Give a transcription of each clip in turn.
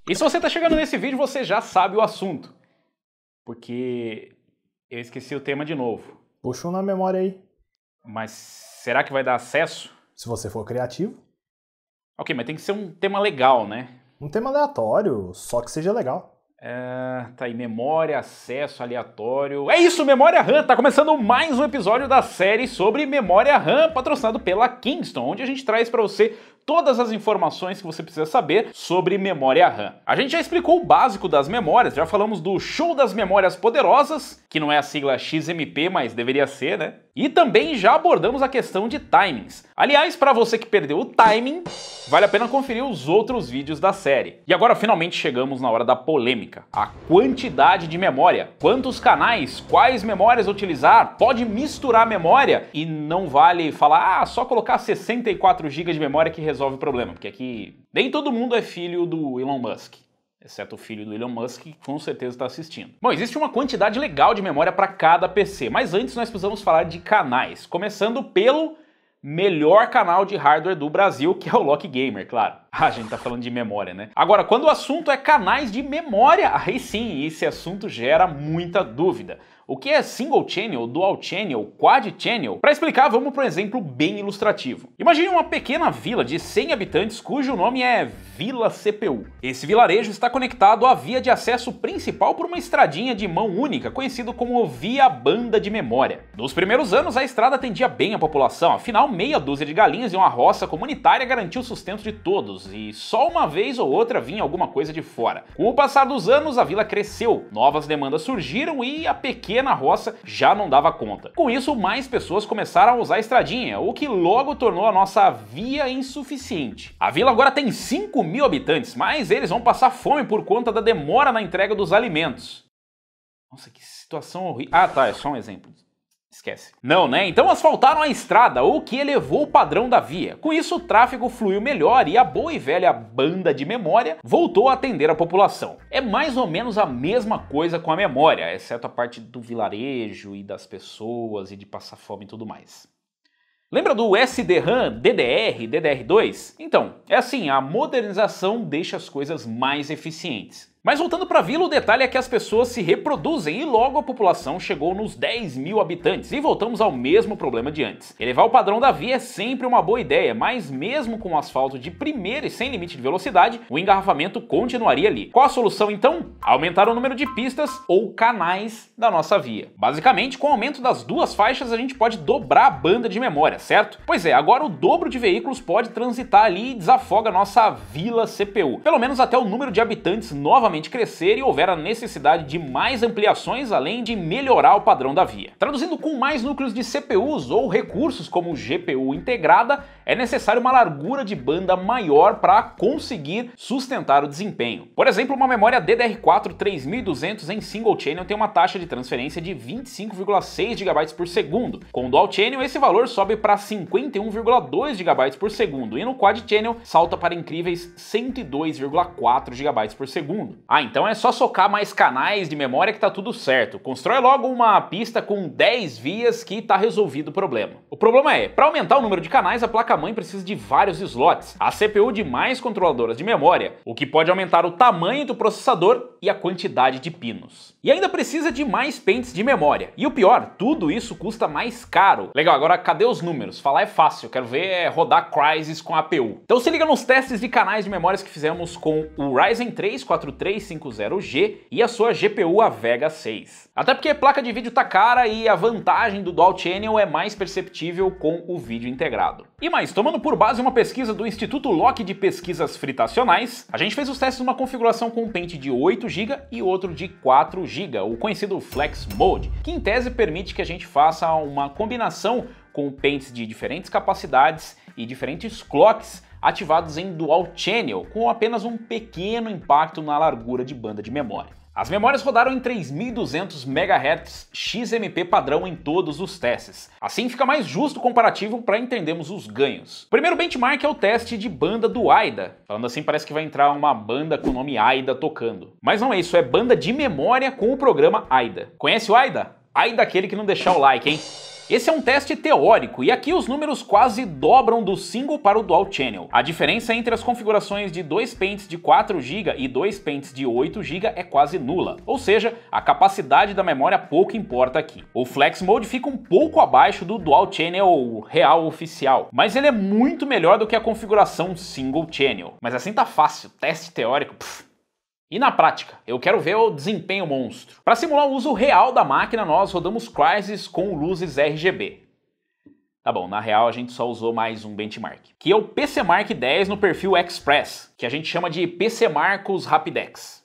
E se você tá chegando nesse vídeo, você já sabe o assunto. Porque eu esqueci o tema de novo. Puxa um na memória aí. Mas será que vai dar acesso? Se você for criativo. Ok, mas tem que ser um tema legal, né? Um tema aleatório, só que seja legal. Tá aí, memória, acesso aleatório. É isso, Memória RAM! Tá começando mais um episódio da série sobre memória RAM, patrocinado pela Kingston, onde a gente traz pra você todas as informações que você precisa saber sobre memória RAM. A gente já explicou o básico das memórias, já falamos do show das memórias poderosas, que não é a sigla XMP, mas deveria ser, né? E também já abordamos a questão de timings. Aliás, para você que perdeu o timing, vale a pena conferir os outros vídeos da série. E agora finalmente chegamos na hora da polêmica. A quantidade de memória. Quantos canais? Quais memórias utilizar? Pode misturar memória? E não vale falar, só colocar 64 GB de memória que resolve o problema. Porque aqui nem todo mundo é filho do Elon Musk. Exceto o filho do Elon Musk, que com certeza está assistindo. Bom, existe uma quantidade legal de memória para cada PC, mas antes nós precisamos falar de canais. Começando pelo melhor canal de hardware do Brasil, que é o Loki Gamer, claro. A gente tá falando de memória, né? Agora, quando o assunto é canais de memória, aí sim, esse assunto gera muita dúvida. O que é single channel, dual channel, quad channel? Para explicar, vamos para um exemplo bem ilustrativo. Imagine uma pequena vila de 100 habitantes cujo nome é Vila CPU. Esse vilarejo está conectado à via de acesso principal por uma estradinha de mão única, conhecido como via banda de memória. Nos primeiros anos, a estrada atendia bem a população, afinal, meia dúzia de galinhas e uma roça comunitária garantiu o sustento de todos, e só uma vez ou outra vinha alguma coisa de fora. Com o passar dos anos, a vila cresceu, novas demandas surgiram e a pequena roça já não dava conta. Com isso, mais pessoas começaram a usar a estradinha, o que logo tornou a nossa via insuficiente. A vila agora tem 5.000 habitantes, mas eles vão passar fome por conta da demora na entrega dos alimentos. Nossa, que situação horrível. Ah, tá, é só um exemplo. Esquece. Não, né? Então asfaltaram a estrada, o que elevou o padrão da via. Com isso, o tráfego fluiu melhor e a boa e velha banda de memória voltou a atender a população. É mais ou menos a mesma coisa com a memória, exceto a parte do vilarejo e das pessoas e de passar fome e tudo mais. Lembra do SDRAM, DDR, DDR2? Então, é assim, a modernização deixa as coisas mais eficientes. Mas voltando para a vila, o detalhe é que as pessoas se reproduzem e logo a população chegou nos 10.000 habitantes e voltamos ao mesmo problema de antes. Elevar o padrão da via é sempre uma boa ideia, mas mesmo com o asfalto de primeira e sem limite de velocidade, o engarrafamento continuaria ali. Qual a solução então? Aumentar o número de pistas ou canais da nossa via. Basicamente, com o aumento das duas faixas, a gente pode dobrar a banda de memória, certo? Pois é, agora o dobro de veículos pode transitar ali e desafoga a nossa vila CPU. Pelo menos até o número de habitantes novamente crescer e houver a necessidade de mais ampliações, além de melhorar o padrão da via. Traduzindo, com mais núcleos de CPUs ou recursos como GPU integrada, é necessário uma largura de banda maior para conseguir sustentar o desempenho. Por exemplo, uma memória DDR4 3200 em single channel tem uma taxa de transferência de 25,6 GB por segundo. Com dual channel, esse valor sobe para 51,2 GB por segundo e no quad channel salta para incríveis 102,4 GB por segundo. Então é só socar mais canais de memória que tá tudo certo. Constrói logo uma pista com 10 vias que tá resolvido o problema. O problema é, para aumentar o número de canais, a placa-mãe precisa de vários slots, a CPU de mais controladoras de memória, o que pode aumentar o tamanho do processador e a quantidade de pinos. E ainda precisa de mais pentes de memória. E o pior, tudo isso custa mais caro. Legal, agora cadê os números? Falar é fácil, quero ver rodar Crysis com APU. Então se liga nos testes de canais de memórias que fizemos com o Ryzen 3 4350G e a sua GPU a Vega 6. Até porque a placa de vídeo tá cara e a vantagem do Dual Channel é mais perceptível com o vídeo integrado. E mais, tomando por base uma pesquisa do Instituto Loki de Pesquisas Fritacionais, a gente fez os testes numa configuração com um pente de 8 GB e outro de 4 GB, o conhecido Flex Mode, que em tese permite que a gente faça uma combinação com pentes de diferentes capacidades e diferentes clocks ativados em Dual Channel, com apenas um pequeno impacto na largura de banda de memória. As memórias rodaram em 3.200 MHz XMP padrão em todos os testes. Assim fica mais justo o comparativo para entendermos os ganhos. O primeiro benchmark é o teste de banda do AIDA. Falando assim parece que vai entrar uma banda com o nome AIDA tocando. Mas não é isso, é banda de memória com o programa AIDA. Conhece o AIDA? AIDA é aquele que não deixar o like, hein? Esse é um teste teórico e aqui os números quase dobram do single para o dual channel. A diferença entre as configurações de 2 pentes de 4 GB e 2 pentes de 8 GB é quase nula, ou seja, a capacidade da memória pouco importa aqui. O Flex Mode fica um pouco abaixo do dual channel real oficial, mas ele é muito melhor do que a configuração single channel. Mas assim tá fácil, teste teórico, E na prática, eu quero ver o desempenho monstro. Para simular o uso real da máquina, nós rodamos Crysis com luzes RGB. Tá bom, na real a gente só usou mais um benchmark, que é o PCMark 10 no perfil Express, que a gente chama de PCMarcos Rapidex.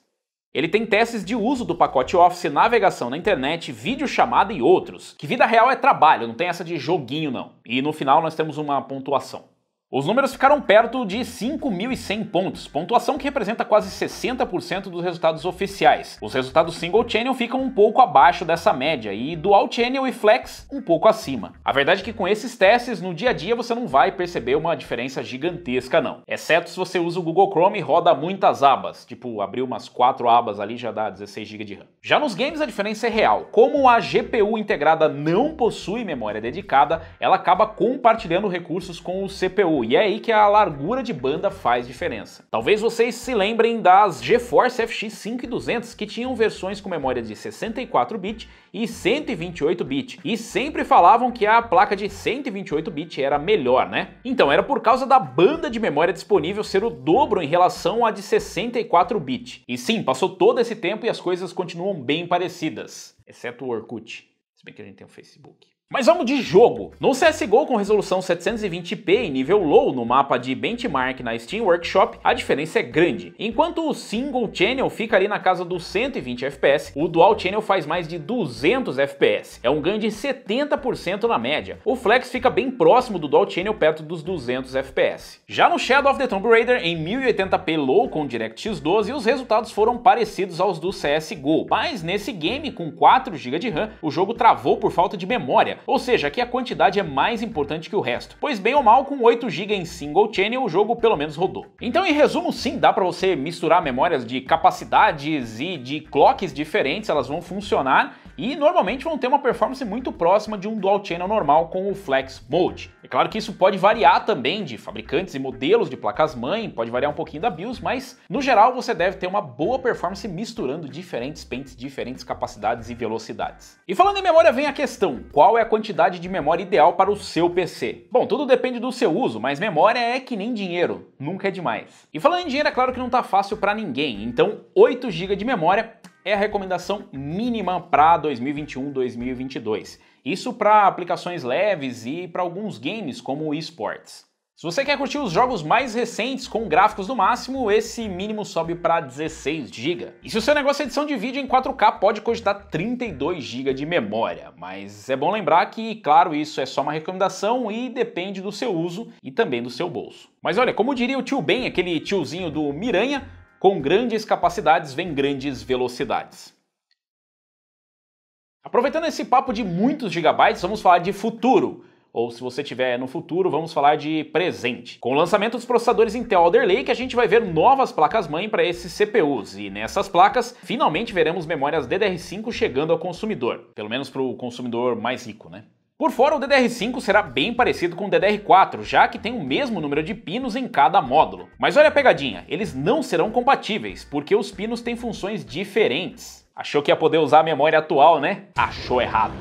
Ele tem testes de uso do pacote Office, navegação na internet, videochamada e outros, que vida real é trabalho, não tem essa de joguinho não. E no final nós temos uma pontuação. Os números ficaram perto de 5.100 pontos, pontuação que representa quase 60% dos resultados oficiais. Os resultados single channel ficam um pouco abaixo dessa média e dual channel e flex um pouco acima. A verdade é que com esses testes, no dia a dia você não vai perceber uma diferença gigantesca não, exceto se você usa o Google Chrome e roda muitas abas, tipo abrir umas 4 abas ali já dá 16 GB de RAM. Já nos games a diferença é real, como a GPU integrada não possui memória dedicada, ela acaba compartilhando recursos com o CPU, e é aí que a largura de banda faz diferença. Talvez vocês se lembrem das GeForce FX 5200 que tinham versões com memória de 64-bit e 128-bit, e sempre falavam que a placa de 128-bit era melhor, né? Então era por causa da banda de memória disponível ser o dobro em relação à de 64-bit. E sim, passou todo esse tempo e as coisas continuam bem parecidas, exceto o Orkut, se bem que a gente tem o Facebook. Mas vamos de jogo! No CSGO com resolução 720p e nível low no mapa de benchmark na Steam Workshop, a diferença é grande. Enquanto o single channel fica ali na casa dos 120 FPS, o dual channel faz mais de 200 FPS. É um ganho de 70% na média. O flex fica bem próximo do dual channel, perto dos 200 FPS. Já no Shadow of the Tomb Raider, em 1080p low com DirectX 12, os resultados foram parecidos aos do CSGO, mas nesse game com 4 GB de RAM, o jogo travou por falta de memória. Ou seja, aqui a quantidade é mais importante que o resto, pois bem ou mal, com 8 GB em single channel o jogo pelo menos rodou. Então em resumo sim, dá para você misturar memórias de capacidades e de clocks diferentes, elas vão funcionar e normalmente vão ter uma performance muito próxima de um dual channel normal com o Flex Mode. É claro que isso pode variar também de fabricantes e modelos de placas-mãe, pode variar um pouquinho da BIOS, mas no geral você deve ter uma boa performance misturando diferentes pentes, diferentes capacidades e velocidades. E falando em memória vem a questão, qual é a quantidade de memória ideal para o seu PC? Bom, tudo depende do seu uso, mas memória é que nem dinheiro, nunca é demais. E falando em dinheiro, é claro que não tá fácil para ninguém, então 8 GB de memória é a recomendação mínima para 2021-2022. Isso para aplicações leves e para alguns games como eSports. Se você quer curtir os jogos mais recentes com gráficos no máximo, esse mínimo sobe para 16 GB. E se o seu negócio é edição de vídeo em 4K, pode cogitar 32 GB de memória. Mas é bom lembrar que, claro, isso é só uma recomendação e depende do seu uso e também do seu bolso. Mas olha, como diria o tio Ben, aquele tiozinho do Miranha, com grandes capacidades vem grandes velocidades. Aproveitando esse papo de muitos gigabytes, vamos falar de futuro. Ou se você estiver no futuro, vamos falar de presente. Com o lançamento dos processadores Intel Alder Lake, a gente vai ver novas placas-mãe para esses CPUs. E nessas placas, finalmente veremos memórias DDR5 chegando ao consumidor. Pelo menos para o consumidor mais rico, né? Por fora, o DDR5 será bem parecido com o DDR4, já que tem o mesmo número de pinos em cada módulo. Mas olha a pegadinha, eles não serão compatíveis, porque os pinos têm funções diferentes. Achou que ia poder usar a memória atual, né? Achou errado.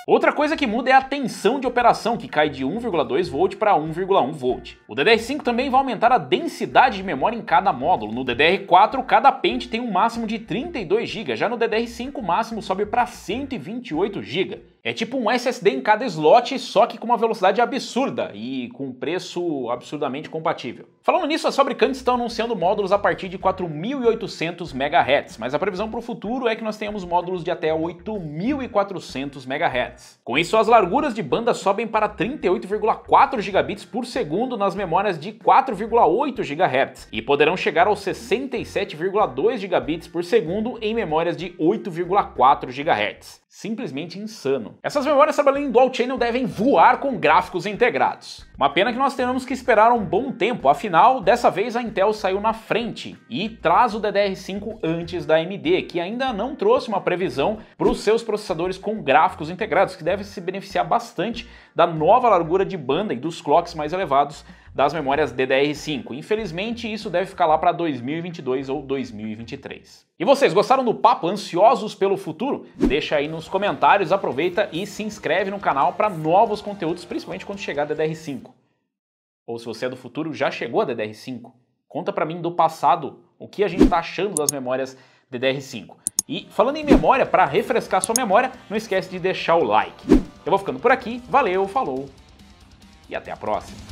Outra coisa que muda é a tensão de operação, que cai de 1,2 V para 1,1 V. O DDR5 também vai aumentar a densidade de memória em cada módulo. No DDR4, cada pente tem um máximo de 32 GB, já no DDR5 o máximo sobe para 128 GB. É tipo um SSD em cada slot, só que com uma velocidade absurda e com um preço absurdamente compatível. Falando nisso, as fabricantes estão anunciando módulos a partir de 4.800 MHz, mas a previsão para o futuro é que nós tenhamos módulos de até 8.400 MHz. Com isso, as larguras de banda sobem para 38,4 gigabits por segundo nas memórias de 4,8 GHz e poderão chegar aos 67,2 gigabits por segundo em memórias de 8,4 GHz. simplesmente insano. Essas memórias trabalhando em Dual Channel devem voar com gráficos integrados. Uma pena que nós tenhamos que esperar um bom tempo, afinal, dessa vez a Intel saiu na frente e traz o DDR5 antes da AMD, que ainda não trouxe uma previsão para os seus processadores com gráficos integrados, que deve se beneficiar bastante da nova largura de banda e dos clocks mais elevados das memórias DDR5. Infelizmente, isso deve ficar lá para 2022 ou 2023. E vocês gostaram do papo? Ansiosos pelo futuro? Deixa aí nos comentários, aproveita e se inscreve no canal para novos conteúdos, principalmente quando chegar a DDR5. Ou se você é do futuro, já chegou a DDR5? Conta para mim do passado o que a gente está achando das memórias DDR5. E falando em memória, para refrescar sua memória, não esquece de deixar o like. Eu vou ficando por aqui, valeu, falou e até a próxima.